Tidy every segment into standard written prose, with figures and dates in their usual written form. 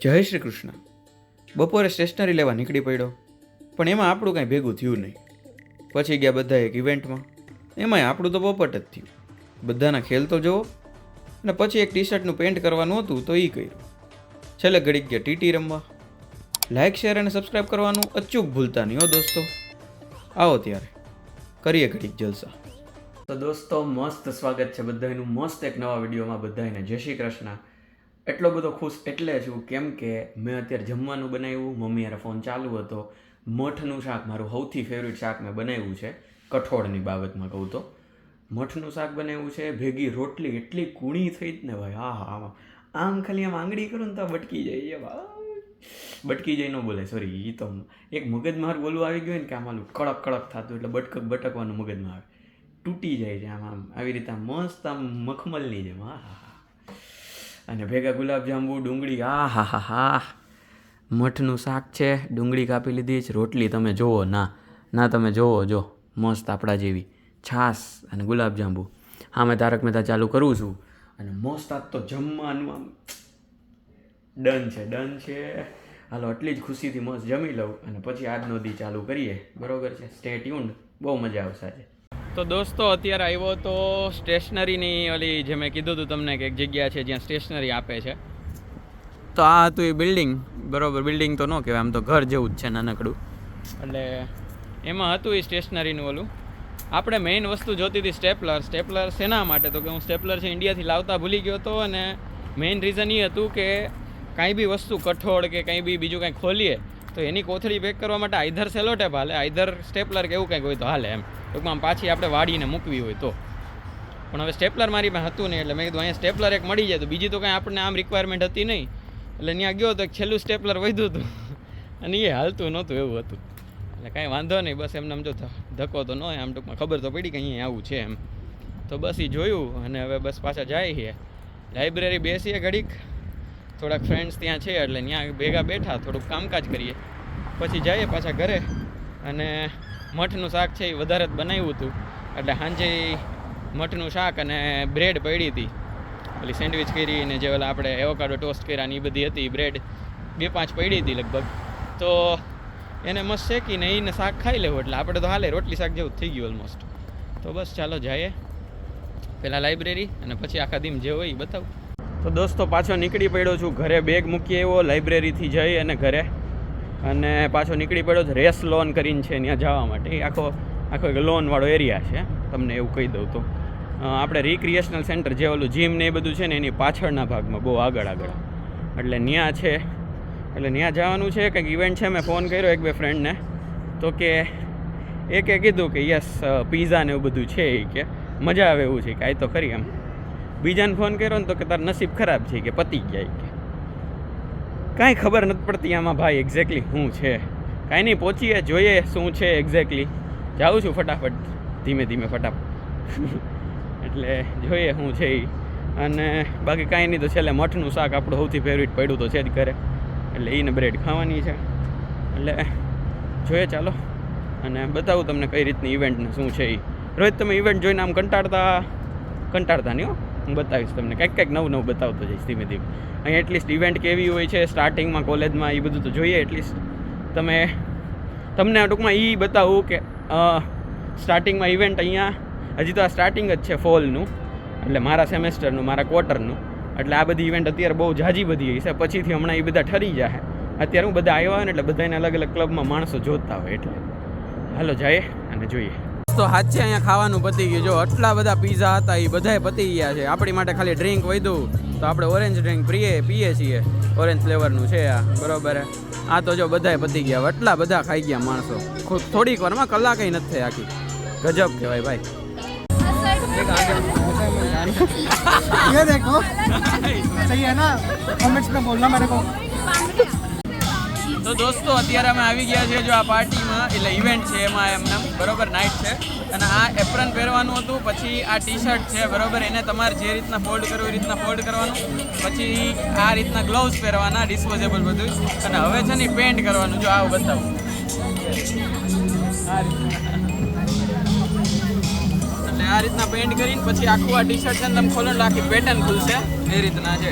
જય શ્રી કૃષ્ણ. બપોરે સ્ટેશનરી લેવા નીકળી પડ્યો, પણ એમાં આપણું કાંઈ ભેગું થયું નહીં. પછી ગયા બધા એક ઇવેન્ટમાં, એમાંય આપણું તો પોપટ જ થયું. બધાના ખેલ તો જુઓ. અને પછી એક ટી શર્ટનું પેન્ટ કરવાનું હતું તો એ કર્યું. છેલ્લે ઘડીક ગયા ટીટી રમવા. લાઇક, શેર અને સબસ્ક્રાઈબ કરવાનું અચૂક ભૂલતા નહીં હો દોસ્તો. આવો ત્યારે કરીએ ઘડીક જલસા. તો દોસ્તો, મસ્ત સ્વાગત છે બધાનું મસ્ત એક નવા વિડીયોમાં. બધાને જય શ્રી કૃષ્ણ. એટલો બધો ખુશ એટલે છું કેમ કે મેં અત્યારે જમવાનું બનાવ્યું. મમ્મી યાર ફોન ચાલુ હતો. મઠનું શાક, મારું સૌથી ફેવરિટ શાક મેં બનાવ્યું છે. કઠોળની બાબતમાં કહું તો મઠનું શાક બનાવ્યું છે. ભેગી રોટલી એટલી કૂણી થઈ જ ને ભાઈ, હા હા, આમ ખાલી આમ આંગળી કરું ને તો બટકી જાય. બટકી જાય ન બોલે, સોરી, એ તો એક મગજમાં મારું બોલવું આવી ગયું ને કે આમ કડક કડક થતું એટલે બટકવાનું મગજમાં આવે, તૂટી જાય છે આમ આમ આવી રીતે મસ્ત આમ મખમલની જેમ. હા હા, અને ભેગા ગુલાબજાંબુ, ડુંગળી. હા હા હા હા, મઠનું શાક છે, ડુંગળી કાપી લીધી છે, રોટલી તમે જોવો ના તમે જોવો જો મસ્ત આપણા જેવી, છાશ અને ગુલાબજાંબુ. હા, મેં તારક મહેતા ચાલુ કરું છું અને મસ્ત આજ તો જમવાનું આમ ડન છે. હાલો આટલી જ ખુશીથી મસ્ત જમી લઉં અને પછી આજનો દી ચાલુ કરીએ. બરોબર છે, સ્ટે ટ્યુન્ડ, બહુ મજા આવશે આજે. તો દોસ્તો, અત્યારે આવ્યો તો સ્ટેશનરીની ઓલી જે મેં કીધું હતું તમને કે એક જગ્યા છે જ્યાં સ્ટેશનરી આપે છે. તો આ હતું એ બિલ્ડિંગ. બરોબર, બિલ્ડિંગ તો ન કહેવાય, આમ તો ઘર જેવું જ છે નાનકડું. એટલે એમાં હતું એ સ્ટેશનરીનું ઓલું. આપણે મેઇન વસ્તુ જોતી હતી સ્ટેપલર શેના માટે? તો કે હું સ્ટેપલર છે ઇન્ડિયાથી લાવતા ભૂલી ગયો હતો. અને મેઇન રીઝન એ હતું કે કાંઈ બી વસ્તુ કઠોળ કે કંઈ બી બીજું કાંઈ ખોલીએ તો એની કોથળી પેક કરવા માટે આઈધર સેલોટેપ હાલે, આઈધર સ્ટેપલર કે એવું કંઈક હોય તો હાલે. એમ ટૂંકમાં પાછી આપણે વાળીને મૂકવી હોય તો. પણ હવે સ્ટેપલર મારી પાસે હતું નહીં, એટલે મેં કીધું અહીંયા સ્ટેપલર એક મળી જાય તો બીજી તો કાંઈ આપણને આમ રિક્વાયરમેન્ટ હતી નહીં. એટલે ત્યાં ગયો તો એક છેલ્લું સ્ટેપલર વધ્યું હતું અને એ હાલતું નહોતું, એવું હતું. એટલે કાંઈ વાંધો નહીં, બસ એમને આમ જો ધક્કો તો ન હોય, આમ ટૂંકમાં ખબર તો પડી કે અહીંયા આવું છે એમ. તો બસ એ જોયું અને હવે બસ પાછા જાય છે લાઇબ્રેરી, બેસીએ ઘડીક, થોડાક ફ્રેન્ડ્સ ત્યાં છે એટલે ત્યાં ભેગા બેઠા થોડુંક કામકાજ કરીએ, પછી જઈએ પાછા ઘરે. અને મઠનું શાક છે એ વધારે જ બનાવ્યું હતું, એટલે સાંજે મઠનું શાક અને બ્રેડ પડી હતી, ઓલી સેન્ડવિચ કરી ને જે ઓલા આપણે એવોકાડો ટોસ્ટ કર્યા ને એ બધી હતી. બ્રેડ 2-5 પડી હતી લગભગ. તો એને મસ્ત શેકીને એને શાક ખાઈ લેવું એટલે આપણે તો હાલે, રોટલી શાક જેવું થઈ ગયું ઓલમોસ્ટ. તો બસ ચાલો જઈએ પહેલાં લાઇબ્રેરી અને પછી આખા દીમ જે હોય એ બતાવું. તો દોસ્તો, પાછો નીકળી પડ્યો છું ઘરે. બેગ મૂકી આવ્યો લાઇબ્રેરીથી જઈ અને ઘરે, અને પાછો નીકળી પડ્યો છે રેસ લોન કરીને છે ત્યાં જવા માટે. એ આખો એક લોનવાળો એરિયા છે, તમને એવું કહી દઉં તો. આપણે રિક્રિએશનલ સેન્ટર જે ઓલું જીમ ને એ બધું છે ને એની પાછળના ભાગમાં બહુ આગળ એટલે ત્યાં છે. એટલે ત્યાં જવાનું છે, કંઈક ઇવેન્ટ છે. મેં ફોન કર્યો 1-2 ફ્રેન્ડને, તો કે એકે કીધું કે યસ પીઝા ને એવું બધું છે, એ કે મજા આવે એવું છે કે આ તો ખરી એમ. બીજાને ફોન કર્યો ને તો કે તાર નસીબ ખરાબ છે કે પતી ગયા, કે કાંઈ ખબર નથી પડતી આમાં ભાઈ એક્ઝેક્ટલી શું છે. કાંઈ નહીં, પહોંચીએ જોઈએ શું છે એક્ઝેક્ટલી. જાઉં છું ફટાફટ, ધીમે ફટાફટ એટલે જોઈએ શું છે એ. અને બાકી કાંઈ નહીં, તો છેલ્લે મઠનું શાક આપણું સૌથી ફેવરિટ પડ્યું તો છે જ ઘરે, એટલે એને બ્રેડ ખાવાની છે. એટલે જોઈએ ચાલો, અને બતાવું તમને કઈ રીતની ઇવેન્ટને શું છે એ. રોજ તમે ઇવેન્ટ જોઈને આમ કંટાળતા નહીં હો, હું બતાવીશ તમને કંઈક નવું બતાવતો જઈશ ધીમે. અહીં એટલીસ્ટ ઇવેન્ટ કેવી હોય છે સ્ટાર્ટિંગમાં કોલેજમાં એ બધું તો જોઈએ. એટલીસ્ટ તમને ટૂંકમાં એ બતાવું કે સ્ટાર્ટિંગમાં ઇવેન્ટ અહીંયા હજી તો આ સ્ટાર્ટિંગ જ છે ફોલનું, એટલે મારા સેમેસ્ટરનું, મારા ક્વાર્ટરનું. એટલે આ બધી ઇવેન્ટ અત્યારે બહુ ઝાઝી બધી છે. પછીથી હમણાં એ બધા ઠરી જાય. અત્યારે હું બધા આવ્યા હોય ને એટલે બધાને અલગ અલગ ક્લબમાં માણસો જોતા હોય. એટલે હાલો જઈએ અને જોઈએ. તો હાચે અહીંયા ખાવાનું પતી ગયું. જો આટલા બધા પીઝા હતા એ બધાય પતી ગયા છે. આપણી માટે ખાલી ડ્રિંક વધ્યું તો આપણે ઓરેન્જ ડ્રિંક પીએ છીએ. ઓરેન્જ ફ્લેવરનું છે આ, બરોબર. આ તો જો બધાય પતી ગયા. આટલા બધા ખાઈ ગયા માણસો થોડીક વારમાં, કલાકે નથી થઈ આખી. ગજબ કહેવાય ભાઈ. ये देखो सही है ना, कमेंट्स में बोलना मेरे को. તો દોસ્તો, અત્યારે અમે આવી ગયા છીએ જો આ પાર્ટીમાં, એટલે ઇવેન્ટ છે એમાં એમને બરોબર નાઇટ છે. અને આ એપ્રન પહેરવાનું હતું, પછી આ ટી શર્ટ છે બરોબર, એને તમારે જે રીતના ફોલ્ડ કરવું એ રીતના ફોલ્ડ કરવાનું. પછી આ રીતના ગ્લોવ્સ પહેરવાના, ડિસ્પોઝેબલ બધું. અને હવે છે ને પેન્ટ કરવાનું. જો આવું બતાવું, એટલે આ રીતના પેન્ટ કરીને પછી આખું આ ટી શર્ટ છે ને તમે ખોલો એટલે આખી પેટર્ન ખુલશે એ રીતના છે.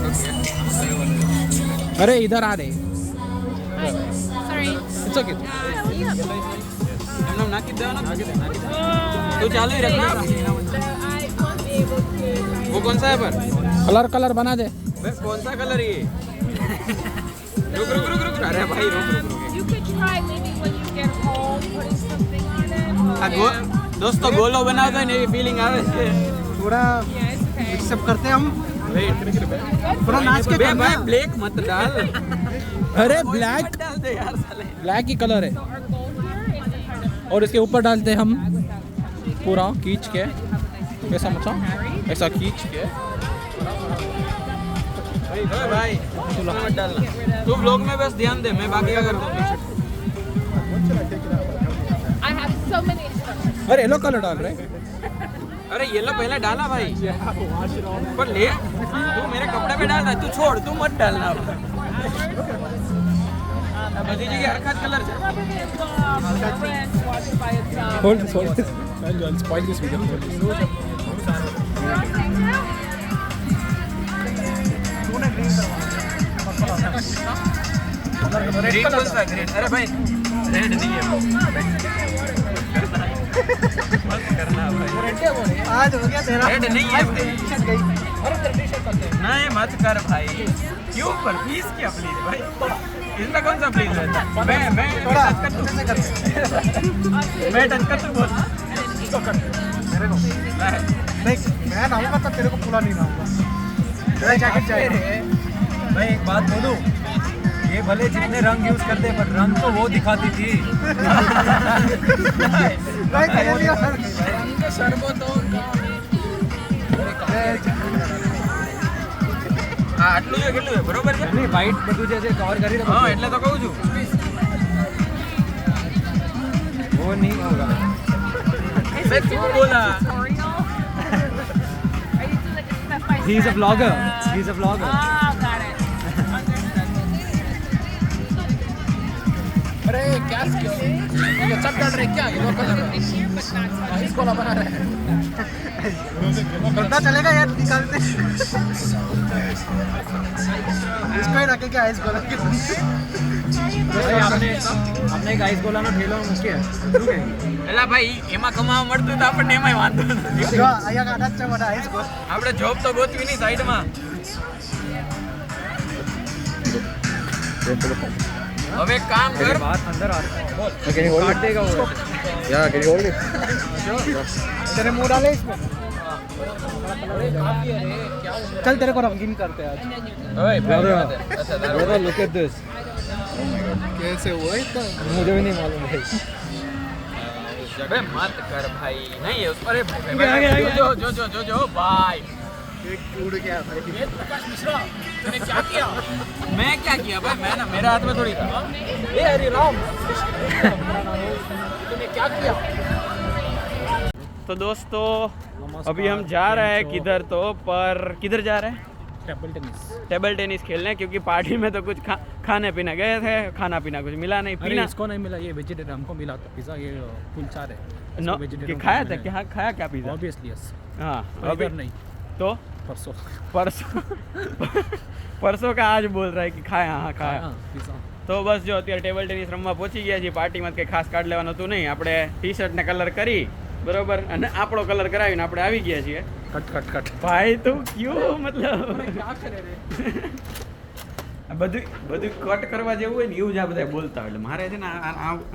ઓકે. अरे इधर आ रहे Sorry. इट्स ओके એમને નાખી જ દેવાનો તું ચાલુ ही रखना I won't be able to. वो कौन सा है पर कलर कलर बना दे बे कौन सा कलर ये रुक रुक रुक रुक अरे भाई रुक रुक रुक You could try maybe when you get home putting something on it. આ ગો દોસ્તો ગોલો બનાવતા ને એવી ફીલિંગ આવે છે थोड़ा Yeah, it's okay. सब करते हैं हम वेट थोड़ा नाच के बे करना भाई ब्लैक मत डाल अरे मत ब्लैक डाल दे यार साले ब्लैक ही कलर है So our goal here is to kind of और इसके ऊपर डालते हैं हम पूरा खींच के ऐसा मतलब ऐसा खींच के ओए भाई उसमें मत डालना तू ब्लॉग में बस ध्यान दे मैं बाकी का कर दूं पीछे I have so many instructions. अरे येलो कलर डाल रहे अरे येलो पहले डाला भाई पर ले तू मेरे कपड़े पे डाल रहा है तू छोड़ तू मत डालना बधी जगह हरकत कलर છે Red washed by itself. Hold hold I'll spoil this video green कौन सा ग्रीन अरे भाई रेड नहीं है मत करना भाई आज हो गया तेरा रेड नहीं है भाई गई नहीं मत कर भाई क्यों पर प्लीज क्या प्लीज भाई इसमें कौन सा प्लीज रहता है मैं थोड़ा टच कर दूं ऐसे करते मैं टच कर दूं बोल मेरे को नहीं मैं नहाऊंगा तब तेरे को पूरा नहीं नहाऊंगा तेरा जैकेट चाहिए भाई एक बात बोलूं ये भले जितने रंग यूज करते पर रंग तो वो दिखाती थी भाई तेरे लिए હા આટલું છે કેટલું છે બરોબર છે नहीं वाइट બધું જે છે કવર કરી હા એટલે તો કહું છું वो नहीं होगा मैं क्यों बोला Tutorial. Are you doing like a step by step? He is a vlogger he is a vlogger Ah, got it. अरे क्या ये सब डाल रहे क्या येलो कलर इसको ना बना रहे पता चलेगा यार निकालते इसको ही रखेंगे आइस गोला के ભાઈ આપણે એક આઈસ ગોલાનો ઠેલો મૂકીએ શું કે એલા ભાઈ એમાં કમાવા મળતું તો આપણને એમાંય વાંધો નથી જો અહીંયા કાઢા છે મને આઈસ ગોલા આપણે જોબ તો ગોતવી નહીં સાઈડમાં હવે એક કામ કર बात अंदर आ रहा है काट देगा वो तेरे मुंह डाले इसमें चल तेरे को रंगीन करते हैं आज ઓય ભાઈ अच्छा ब्रदर लुक एट दिस कैसे हुआ इतना मुझे भी नहीं मालूम भाई अबे मत कर भाई नहीं है उस पर गया, गया, जो जो जो जो जो भाई एक उड़ गया भाई तूने क्या किया मैं क्या किया भाई मैं ना मेरा हाथ में थोड़ी था ए हरी राम तूने क्या किया तो दोस्तों अभी हम जा रहे हैं किधर तो पर किधर जा रहे हैं टेबल टेनिस खेलने क्योंकि पार्टी में तो कुछ खाने पीने गए थे खाना पीना कुछ मिला नहीं अरे पीना इसको नहीं मिला ये वेजिटेरियन हमको मिला था पिज़्ज़ा ये कुलचा है नो कि खाया था क्या खाया क्या पिज़्ज़ा ऑब्वियसली यस हाँ अभी अभी नहीं तो परसों परसों परसों का आज बोल रहा है कि खाया हाँ खाया हाँ पिज़्ज़ा તો બસ જો અત્યારે ટેબલ ટેનિસ રમવા પહોંચી ગયા છીએ પાર્ટીમાં કંઈ ખાસ કાર્ડ લેવાનું હતું નહીં આપણે ટી શર્ટને કલર કરી બરોબર અને આપણો કલર કરાવીને આપણે આવી ગયા છીએ कट कट कट ભાઈ તું ક્યું મતલબ આ બધું બધું કટ કરવા જેવું હોય ને એવું જ આ બધા બોલતા હોય એટલે મારે છે ને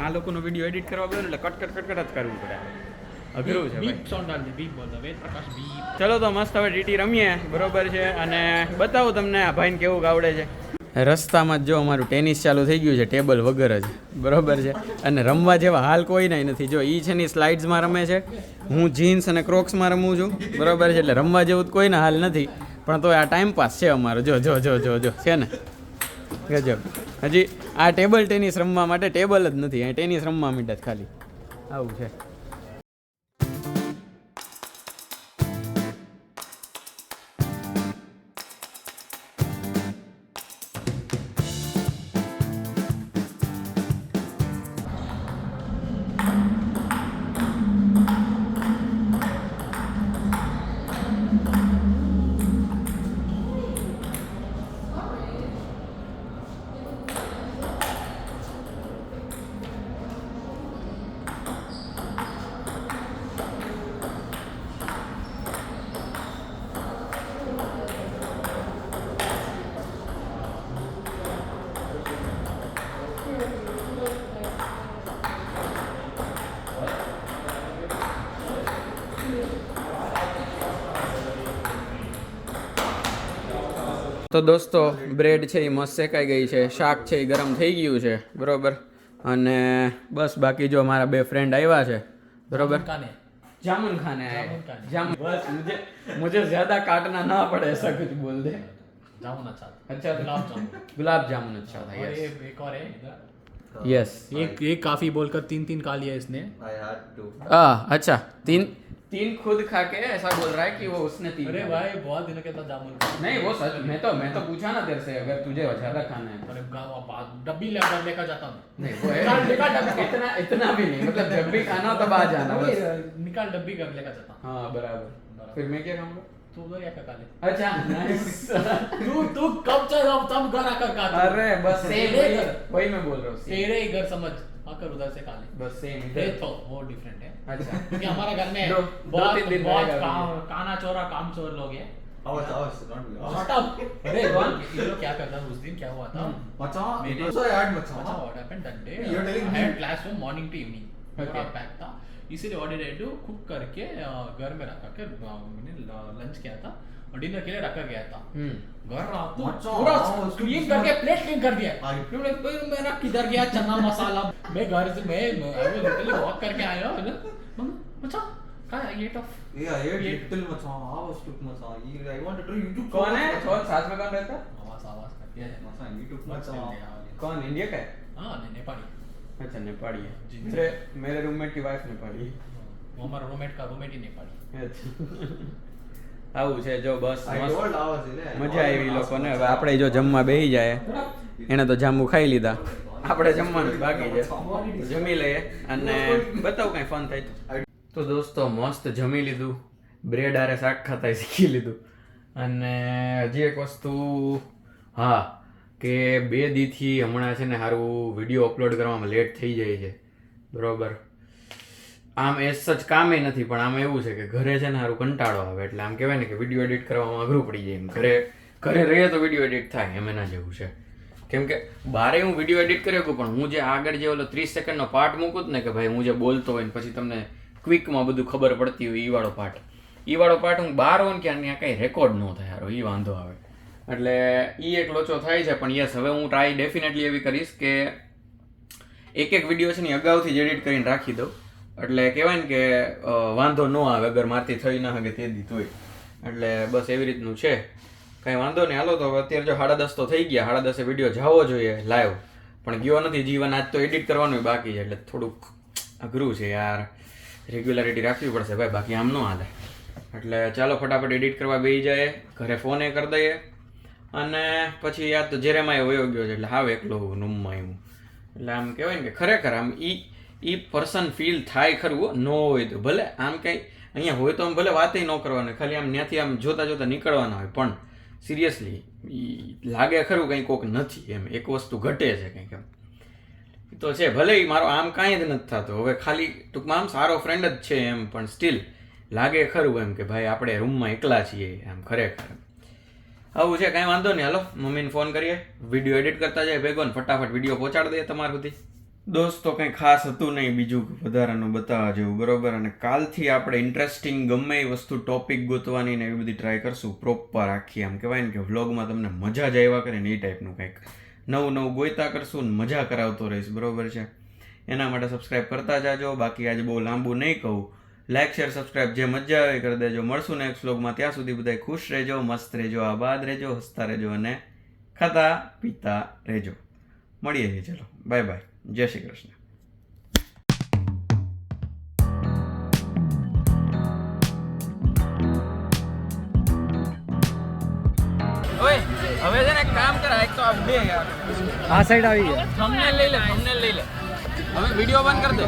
આ લોકોનો વિડીયો એડિટ કરવા ગયો ને એટલે કટ કટ કટ કટ જ કરવું પડે અઘરું છે ભાઈ ચલો તો મસ્ત હવે ટીટી રમીએ બરોબર છે અને બતાવું તમને આ ભાઈને કેવું આવડે છે રસ્તામાં જ જો અમારું ટેનિસ ચાલુ થઈ ગયું છે ટેબલ વગર જ બરોબર છે અને રમવા જેવા હાલ કોઈ નહીં નથી જો એ છે ને સ્લાઇડ્સમાં રમે છે હું જીન્સ અને ક્રોક્સમાં રમું છું બરોબર છે એટલે રમવા જેવું તો કોઈના હાલ નથી પણ તો આ ટાઈમ પાસ છે અમારો જો જો જો જો જો છે ને ગજબ હજી આ ટેબલ ટેનિસ રમવા માટે ટેબલ જ નથી અહીં ટેનિસ રમવા માંડે જ ખાલી આવું છે તો દોસ્તો બ્રેડ છે એ મસ્ત શેકાઈ ગઈ છે, શાક છે એ ગરમ થઈ ગયું છે બરોબર. અને બસ બાકી જો મારા બે ફ્રેન્ડ આવ્યા છે બરોબર. जामुन खाने आए जामुन बस मुझे ज्यादा काटना ना पड़े ऐसा कुछ बोल दे. जामुन अच्छा था. अच्छा गुलाब जामुन अच्छा था. और यस ये एक और है इधर. यस एक काफी बोलकर तीन खा लिया इसने. अच्छा तीन खुद खा के ऐसा बोल रहा है कि वो उसने तीन. अरे भाई बहुत दिनों के बाद जामुन खा. नहीं वो सच मैं तो पूछा ना तेरे से अगर तुझे ज्यादा खाना है. अरे डब्बी लेकर जाता हूँ. नहीं वो इतना भी नहीं मतलब जब भी खाना हो तब आ जाना बस. निकाल डब्बी कर लेकर जाता. हाँ बराबर. फिर मैं क्या खाऊंगा? तू उधर या खा ले. अच्छा नाइस. तू कब चाहे तब घर आकर खा. अरे बस सेम वही मैं बोल रहा हूँ. तेरे ही घर समझ आकर उधर से खा ले. बस सेम ये तो वो डिफरेंट है. अच्छा क्योंकि हमारे घर में दो तीन दिन बहुत रहेगा काना चोर और काम चोर लोग हैं. Hours, not me. Shut up. अरे ये लोग क्या करता उस दिन क्या हुआ था. Macha, so I had macha. अच्छा what happened that day. You're telling I me. had class from morning to evening. Okay. पूरा पैक था. इसीलिए what did I do? Cook करके घर में रखा कर मैंने लंच किया था और डिनर के लिए रखा गया था. घर रात को अच्छा, पूरा हाँ, क्लीन करके प्लेट क्लीन कर दिया. हाँ. मेरा किधर गया चना मसाला. मैं घर से मैं लिटरली वॉक करके आया हूं. अच्छा कहां है get off. Yeah, I ate little macha. I was took macha. I wanted to YouTube. कौन है कौन साथ में कौन रहता है? आवाज करके है. Macha, YouTube macha. कौन इंडिया का है? हां नेपाली. अच्छा नेपाली है. जी. मेरे रूममेट की वाइफ नेपाली है. वो हमारा रूममेट ही नेपाली. अच्छा આવું છે જો બસ I told I was there. મજા આવી લોકોને. હવે આપણે જો જમવા બેસી જાય એને તો જાંબુ ખાઈ લીધા, આપણે જમવાનું બાકી છે તો જમી લઈએ અને બતાવું કાંઈ ફન થાય તો દોસ્તો મસ્ત જમી લીધું, બ્રેડ આરે શાક ખાતા શીખી લીધું. અને હજી એક વસ્તુ હા કે 2 દીથી હમણાં છે ને સારું વિડીયો અપલોડ કરવામાં લેટ થઈ જાય છે બરોબર. આમ એ સચ કામે નથી પણ આમ એવું છે કે ઘરે છે ને સારું કંટાળો આવે એટલે આમ કહેવાય ને કે વિડીયો એડિટ કરવામાં અઘરું પડી જાય. એમ ઘરે રહીએ તો વિડીયો એડિટ થાય એમ એના જેવું છે. કેમ કે બારે હું વિડીયો એડિટ કરી શકું પણ હું જે આગળ જે ઓલો 30 સેકન્ડનો પાર્ટ મૂકું ને કે ભાઈ હું જે બોલતો હોય ને પછી તમને ક્વિકમાં બધું ખબર પડતી હોય એ વાળો પાર્ટ હું બહાર હોય ને કે ત્યાં કંઈ રેકોર્ડ ન થાય સારો એ વાંધો આવે એટલે એ એક લોચો થાય છે. પણ યસ હવે હું ટ્રાય ડેફિનેટલી એવી કરીશ કે એક વિડીયો છે ને અગાઉથી જ એડિટ કરીને રાખી દઉં એટલે કહેવાય ને કે વાંધો ન આવે અગર મારથી થઈ ના શકે તે દી તોય. એટલે બસ એવી રીતનું છે, કાંઈ વાંધો નહીં. હાલો તો અત્યારે જો 10:30 તો થઈ ગયા, 10:30 વિડીયો જવો જોઈએ લાઈવ પણ ગયો નથી. જીવન આજ તો એડિટ કરવાનું બાકી છે એટલે થોડુંક અઘરું છે યાર. રેગ્યુલરિટી રાખવી પડશે ભાઈ બાકી આમ ન હાલે. એટલે ચાલો ફટાફટ એડિટ કરવા બેસી જાય, ઘરે ફોને કરી દઈએ અને પછી યાદ તો જેરેમાં વયો ગયો છે એટલે હાવ એકલો રૂમમાં એવું. એટલે આમ કહેવાય ને કે ખરેખર આમ ઈ પર્સન ફીલ થાય ખરું ન હોય તો ભલે આમ કંઈ અહીંયા હોય તો આમ ભલે વાતે ન કરવાની, ખાલી આમ ત્યાંથી આમ જોતા નીકળવાના હોય પણ સિરિયસલી લાગે ખરું કંઈ કોક નથી એમ એક વસ્તુ ઘટે છે કંઈક એમ તો છે. ભલે મારો આમ કાંઈ જ નથી થતો હવે ખાલી ટૂંકમાં આમ સારો ફ્રેન્ડ જ છે એમ પણ સ્ટીલ લાગે ખરું એમ કે ભાઈ આપણે રૂમમાં એકલા છીએ એમ ખરેખર આવું છે. કાંઈ વાંધો નહીં, હાલો મમ્મીને ફોન કરીએ, વિડીયો એડિટ કરતા જાય ભેગો ને ફટાફટ વિડીયો પહોંચાડી દઈએ તમારા સુધી. દોસ્તો કંઈ ખાસ હતું નહીં બીજું વધારાનું બતાવવા જેવું બરોબર. અને કાલથી આપણે ઇન્ટરેસ્ટિંગ ગમે એ વસ્તુ ટોપિક ગોતવાની ને એવી બધી ટ્રાય કરશું પ્રોપર આખી. આમ કહેવાય ને કે વ્લોગમાં તમને મજા જ આવ્યા કરે ને એ ટાઈપનું કંઈક નવું ગોઈતા કરશું ને મજા કરાવતો રહીશ બરોબર છે. એના માટે સબસ્ક્રાઈબ કરતા જાજો. બાકી આજે બહુ લાંબુ નહીં કહું, લાઈક શેર સબસ્ક્રાઈબ જે મજા આવે કરી દેજો. મળશું નેક્સ્ટ વ્લોગમાં, ત્યાં સુધી બધા ખુશ રહેજો, મસ્ત રહેજો, આબાદ રહેજો, હસતા રહેજો અને ખાતા પીતા રહેજો. મળીએ છીએ, ચલો બાય બાય, જય શ્રી કૃષ્ણ. ઓય હવે છે ને કામ કર, એક તો બે યાર આ સાઈડ આવી ગયા. થંબનેલ લઈ લે હવે વિડિયો બંધ કરી દો.